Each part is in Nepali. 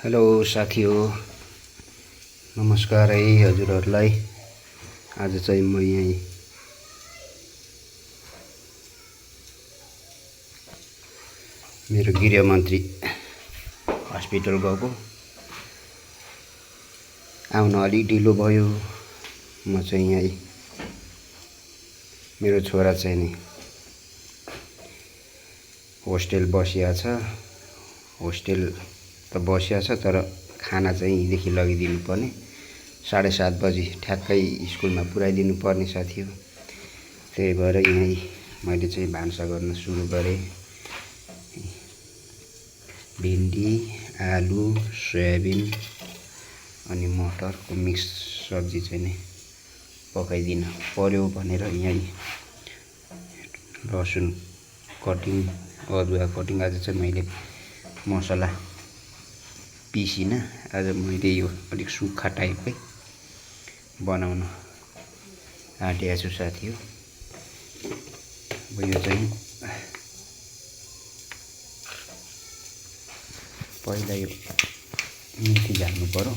हेलो साथी हो, नमस्कार है हजुरहरूलाई। आज चाहिँ म यहीँ मेरो गृहमन्त्री हस्पिटल गएको। आउन अलि ढिलो भयो। म चाहिँ यहीँ मेरो छोरा चाहिँ नि होस्टेल बसिया छ। होस्टेल त बसिया छ तर खाना चाहिँ यहीँदेखि लगिदिनु पर्ने। 7:30 बजी ठ्याक्कै स्कुलमा पुर्याइदिनु पर्ने साथी हो। त्यही भएर यहीँ मैले चाहिँ भान्सा गर्न सुरु गरेँ। भिन्डी, आलु, सोयाबिन अनि मटरको मिक्स सब्जी चाहिँ नि पकाइदिन पर्यो भनेर यहीँ लसुन कटिङ, अदुवा कटिङ। आज चाहिँ मैले मसला पिसिनँ। आज मैले यो अलिक सुक्खा टाइपकै बनाउन आँटेको छु साथी हो। अब यो चाहिँ पहिला यो मेथी झाल्नु पर्यो।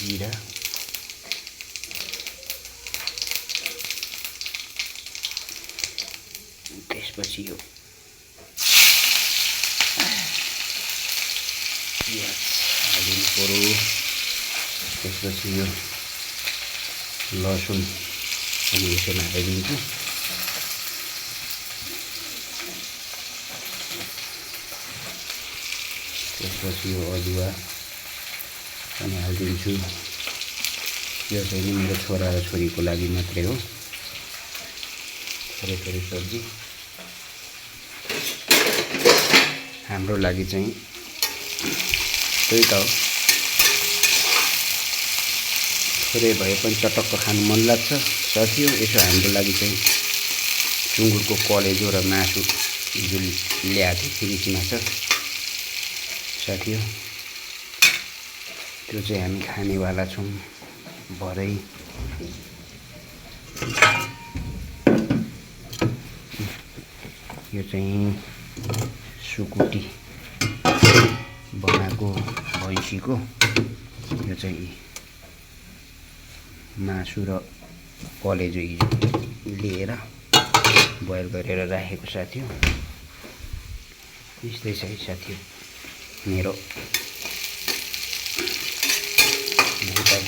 जिरा, त्यसपछि यो प्याज हालिदिनु पर्यो। त्यसपछि यो लसुन अनि यसैमा हालिदिन्छु। त्यसपछि यो अदुवा पनि हालिदिन्छु। यो चाहिँ नि मेरो छोरा र छोरीको लागि मात्रै हो। थोरै थोरै सब्जी हाम्रो लागि चाहिँ त्यही त हो। थोरै भए पनि चटक्क खानु मन लाग्छ साथी हो। यसो हाम्रो लागि चाहिँ सुँगुरको कलेजो र मासु हिजो ल्याएको थिएँ फ्रिजमा छ साथी हो। त्यो चाहिँ हामी खानेवाला छौँ भरै। यो चाहिँ सुकुटी बनाएको भैँसीको यो चाहिँ मासु र कलेजो हिजो लिएर बोइल गरेर राखेको साथी हो। यस्तै छ है साथी हो मेरो भुटाइ।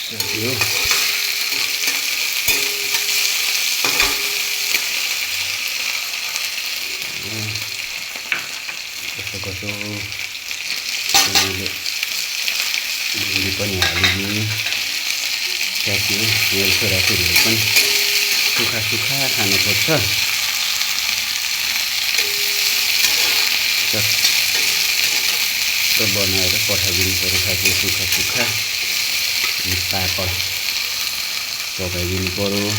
साथी हो कसो मैले भिन्डी पनि हालिदिएँ साथी हो। मेरो छोराछोरीहरू पनि सुक्खा सुक्खा खानु खोज्छ। चट्ट बनाएर पठाइदिनु पर्यो साथी हो। सुक्खा सुक्खा अनि पापड पकाइदिनु पर्यो।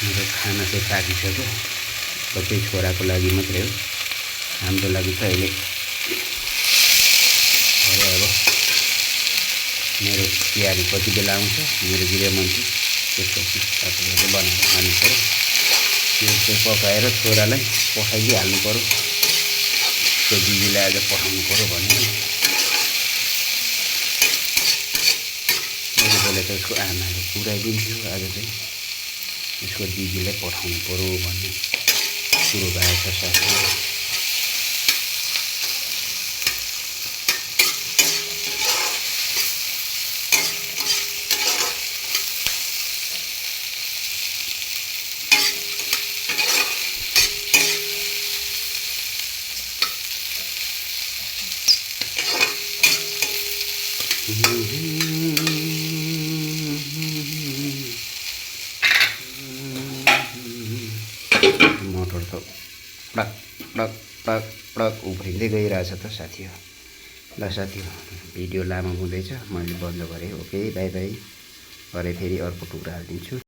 मेरो खाना चाहिँ पाकिसक्यो। सबै छोराको लागि मात्रै हो। हाम्रो लागि त अहिले अब मेरो तिहारी कति बेला आउँछ मेरो गृहमन्त्री, त्यसपछि तपाईँले चाहिँ बनाएर खानु पर्यो। त्यो चाहिँ पकाएर छोरालाई पठाइदिइहाल्नु पर्यो। त्यो दिदीलाई आज पठाउनु पर्यो भने मैले बोले त उसको आमाले पुऱ्याइदिन्थ्यो। आज चाहिँ उसको दिदीलाई पठाउनु पर्यो भन्ने कुरो भएको छ साथी। मटर त टक टक टक टक उफ्रिँदै गइरहेछ त साथी हो। ल साथी भिडियो लामो हुँदैछ मैले बन्द गरेँ ओके बाई बाई भरे फेरि अर्को टुक्रा हालिदिन्छु